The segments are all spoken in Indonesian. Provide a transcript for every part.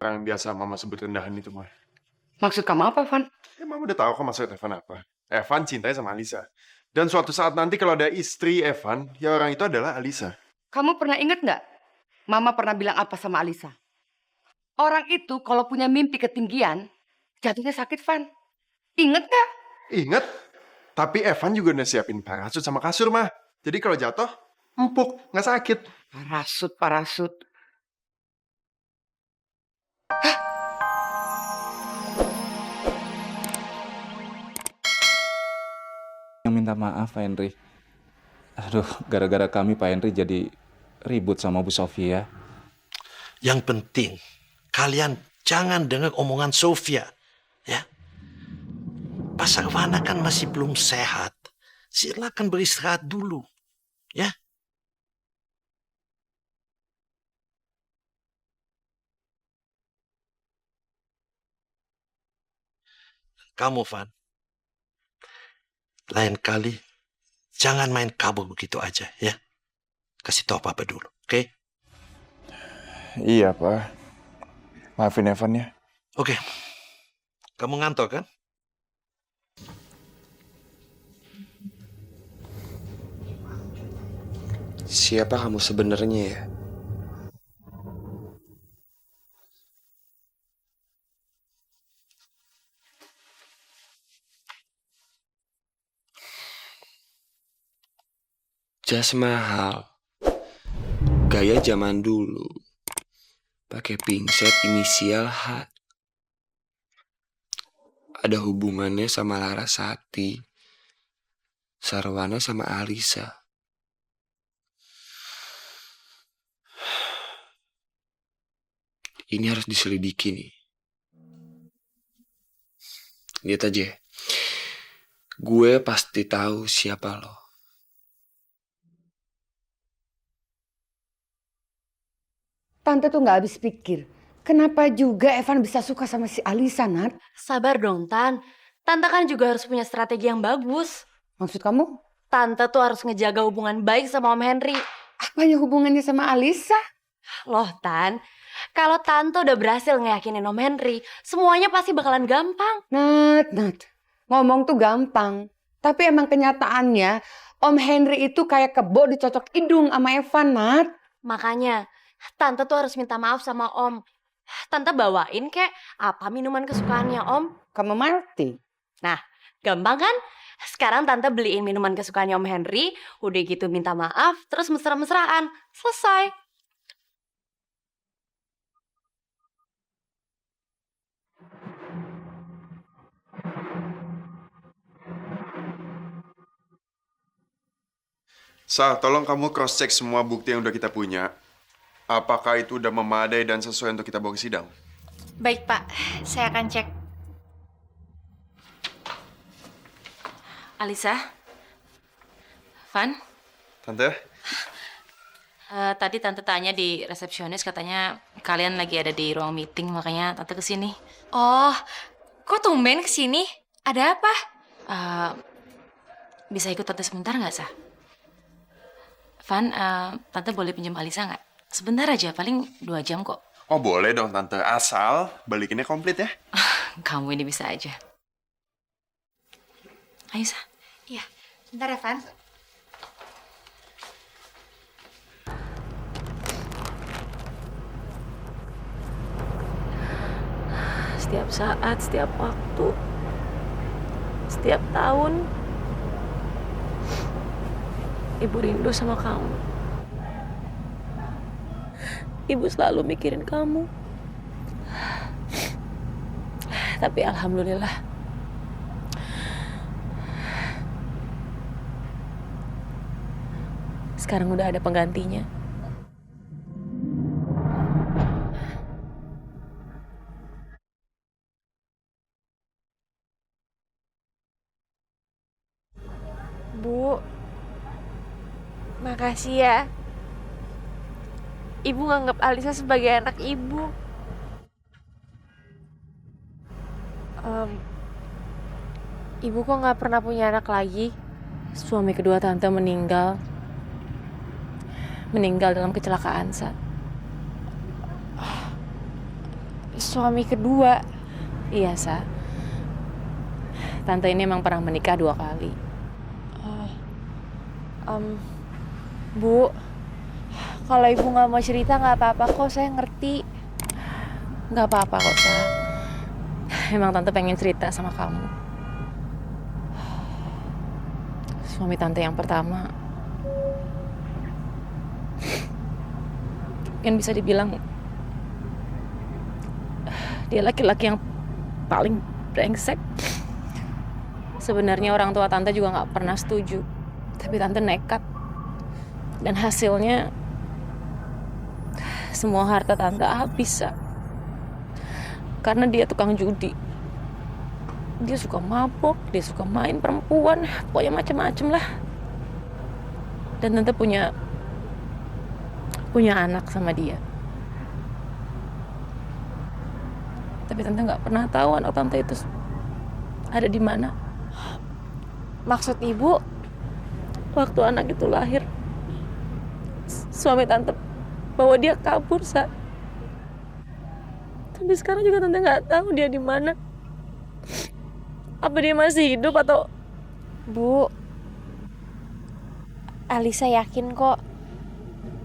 Orang yang biasa mama sebut rendahan itu mah. Maksud kamu apa, Van? Ya mama udah tahu kok maksud Evan apa. Evan cintanya sama Alisa. Dan suatu saat nanti kalau ada istri Evan, ya orang itu adalah Alisa. Kamu pernah ingat nggak? Mama pernah bilang apa sama Alisa? Orang itu kalau punya mimpi ketinggian, jatuhnya sakit, Van. Ingat nggak? Ingat? Tapi Evan juga udah siapin parasut sama kasur mah. Jadi kalau jatuh, empuk, nggak sakit. Parasut. Yang minta maaf, Pak Henry. Aduh, gara-gara kami Pak Henry jadi ribut sama Bu Sofia. Yang penting, kalian jangan dengar omongan Sofia. Ya. Pak Sarwana kan masih belum sehat. Silakan beristirahat dulu. Ya. Kamu, Van. Lain kali, jangan main kabur begitu aja, ya. Kasih tahu Papa dulu, oke? Iya, Pak. Maafin Evan ya. Oke. Kamu ngantor kan? Siapa kamu sebenarnya ya? Jas mahal. Gaya zaman dulu. Pakai pingset inisial H. Ada hubungannya sama Larasati. Sarwana sama Alisa. Ini harus diselidiki nih. Lihat aja. Gue pasti tahu siapa lo. Tante tuh nggak habis pikir. Kenapa juga Evan bisa suka sama si Alisa, Nat? Sabar dong, Tan. Tante kan juga harus punya strategi yang bagus. Maksud kamu? Tante tuh harus ngejaga hubungan baik sama Om Henry. Apanya hubungannya sama Alisa? Loh, Tan. Kalau Tante udah berhasil ngeyakinin Om Henry, semuanya pasti bakalan gampang. Nat. Ngomong tuh gampang. Tapi emang kenyataannya, Om Henry itu kayak kebo dicocok hidung sama Evan, Nat. Makanya, Tante tuh harus minta maaf sama Om. Tante bawain kek apa minuman kesukaannya Om. Kamu Marty. Nah, gampang kan? Sekarang Tante beliin minuman kesukaannya Om Henry, udah gitu minta maaf, terus mesra-mesraan. Selesai. Sa, tolong kamu cross-check semua bukti yang udah kita punya. Apakah itu udah memadai dan sesuai untuk kita bawa ke sidang? Baik, Pak. Saya akan cek. Alisa? Van? Tante? Tadi Tante tanya di resepsionis, katanya kalian lagi ada di ruang meeting, makanya Tante kesini. Oh, kok tumben kesini? Ada apa? Bisa ikut Tante sebentar nggak, Sa? Van, Tante boleh pinjam Alisa nggak? Sebentar aja, paling 2 jam kok. Oh boleh dong Tante, asal balikinnya komplit ya. Kamu ini bisa aja. Ayo, Sa. Iya, bentar ya, Van. Setiap saat, setiap waktu, setiap tahun, Ibu rindu sama kamu. Ibu selalu mikirin kamu. Tapi alhamdulillah, sekarang udah ada penggantinya. Bu, makasih ya. Ibu nganggap Alisa sebagai anak ibu. Ibu kok nggak pernah punya anak lagi? Suami kedua Tante meninggal. Meninggal dalam kecelakaan, Sa. suami kedua. Iya, Sa. Tante ini emang pernah menikah 2 kali. Bu, kalau ibu nggak mau cerita nggak apa-apa kok, saya ngerti. Nggak apa-apa kok, Sa. Emang Tante pengen cerita sama kamu. Suami Tante yang pertama mungkin bisa dibilang dia laki-laki yang paling brengsek. Sebenarnya orang tua Tante juga nggak pernah setuju, tapi Tante nekat. Dan hasilnya semua harta Tante habis, Sa. Karena dia tukang judi. Dia suka mabok, dia suka main perempuan, pokoknya macam-macam lah. Dan Tante punya anak sama dia. Tapi Tante nggak pernah tahu anak Tante itu ada di mana. Maksud ibu? Waktu anak itu lahir, suami Tante bawa dia kabur, Sa. Tapi sekarang juga Tante nggak tahu dia di mana. Apa dia masih hidup atau... Bu, Alisa yakin kok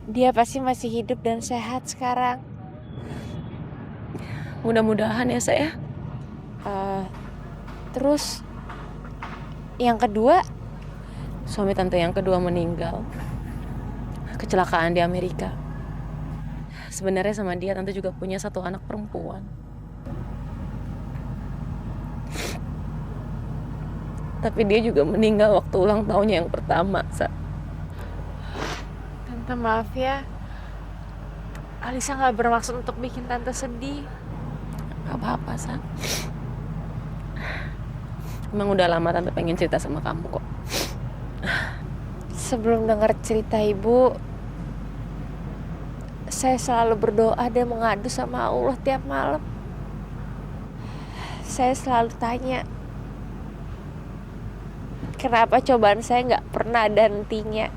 dia pasti masih hidup dan sehat sekarang. Mudah-mudahan ya, saya. Terus yang kedua? Suami Tante yang kedua meninggal. Kecelakaan di Amerika. Sebenarnya sama dia Tante juga punya 1 anak perempuan. Tapi dia juga meninggal waktu ulang tahunnya yang pertama, Sa. Tante maaf ya, Alisa nggak bermaksud untuk bikin Tante sedih. Gak apa-apa, Sa. Emang udah lama Tante pengen cerita sama kamu kok. Sebelum dengar cerita ibu, saya selalu berdoa dan mengadu sama Allah tiap malam. Saya selalu tanya, kenapa cobaan saya nggak pernah ada hentinya?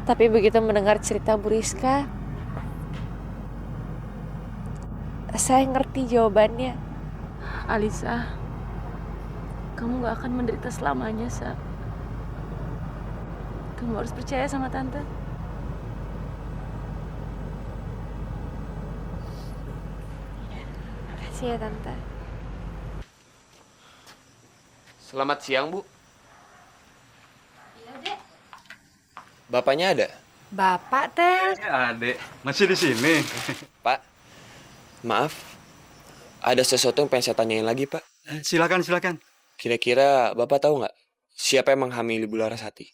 Tapi begitu mendengar cerita Bu Rizka, saya ngerti jawabannya. Alisa, kamu gak akan menderita selamanya, Sa. Kamu harus percaya sama Tante. Makasih ya, Tante. Selamat siang, Bu. Bapaknya ada? Bapak teh. Adek, masih di sini. Pak, maaf. Ada sesuatu yang pengen saya tanyain lagi, Pak. Silakan, silakan. Kira-kira Bapak tahu nggak siapa yang menghamili Bu Larasati?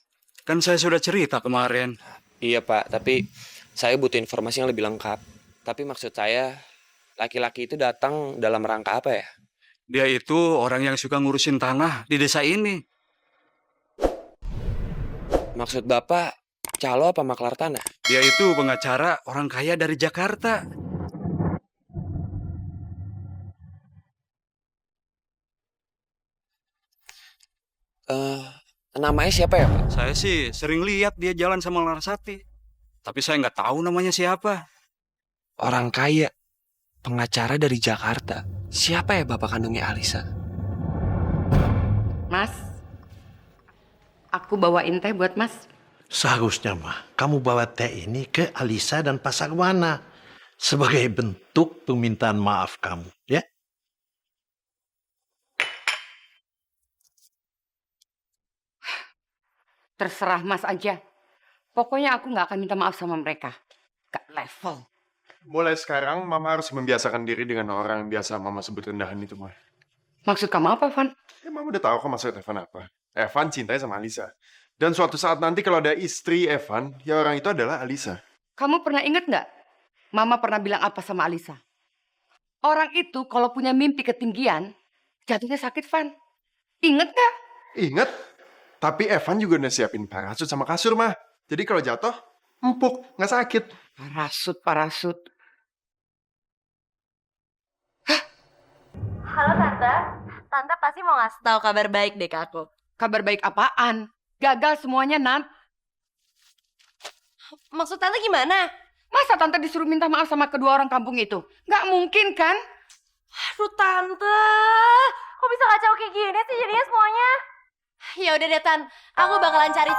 Kan saya sudah cerita kemarin. Iya, Pak. Tapi saya butuh informasi yang lebih lengkap. Tapi maksud saya, laki-laki itu datang dalam rangka apa ya? Dia itu orang yang suka ngurusin tanah di desa ini. Maksud Bapak, calo apa maklar tanah? Dia itu pengacara orang kaya dari Jakarta. Namanya siapa ya, Pak? Saya sih sering lihat dia jalan sama Larasati. Tapi saya nggak tahu namanya siapa. Orang kaya, pengacara dari Jakarta. Siapa ya bapak kandungnya Alisa? Mas, aku bawain teh buat Mas. Seharusnya mah kamu bawa teh ini ke Alisa dan Pak Sarwana sebagai bentuk permintaan maaf kamu, ya? Terserah Mas aja. Pokoknya aku nggak akan minta maaf sama mereka. Gak level. Mulai sekarang, Mama harus membiasakan diri dengan orang yang biasa Mama sebut rendahan itu, Ma. Maksud kamu apa, Van? Ya, Mama udah tahu kok maksud Evan apa. Evan cintanya sama Alisa. Dan suatu saat nanti kalau ada istri Evan, ya orang itu adalah Alisa. Kamu pernah inget nggak? Mama pernah bilang apa sama Alisa? Orang itu kalau punya mimpi ketinggian, jatuhnya sakit, Van. Inget nggak? Ingat? Tapi Evan juga udah siapin parasut sama kasur, mah. Jadi kalau jatuh, empuk, nggak sakit. Parasut. Halo Tante. Tante pasti mau ngasih tahu kabar baik deh ke aku. Kabar baik apaan? Gagal semuanya, Nan. Maksud tante gimana? Masa tante disuruh minta maaf sama kedua orang kampung itu? Nggak mungkin kan? Aduh tante, kok bisa kacau kayak gini sih jadinya semuanya? Ya udah deh Tan, aku bakalan cari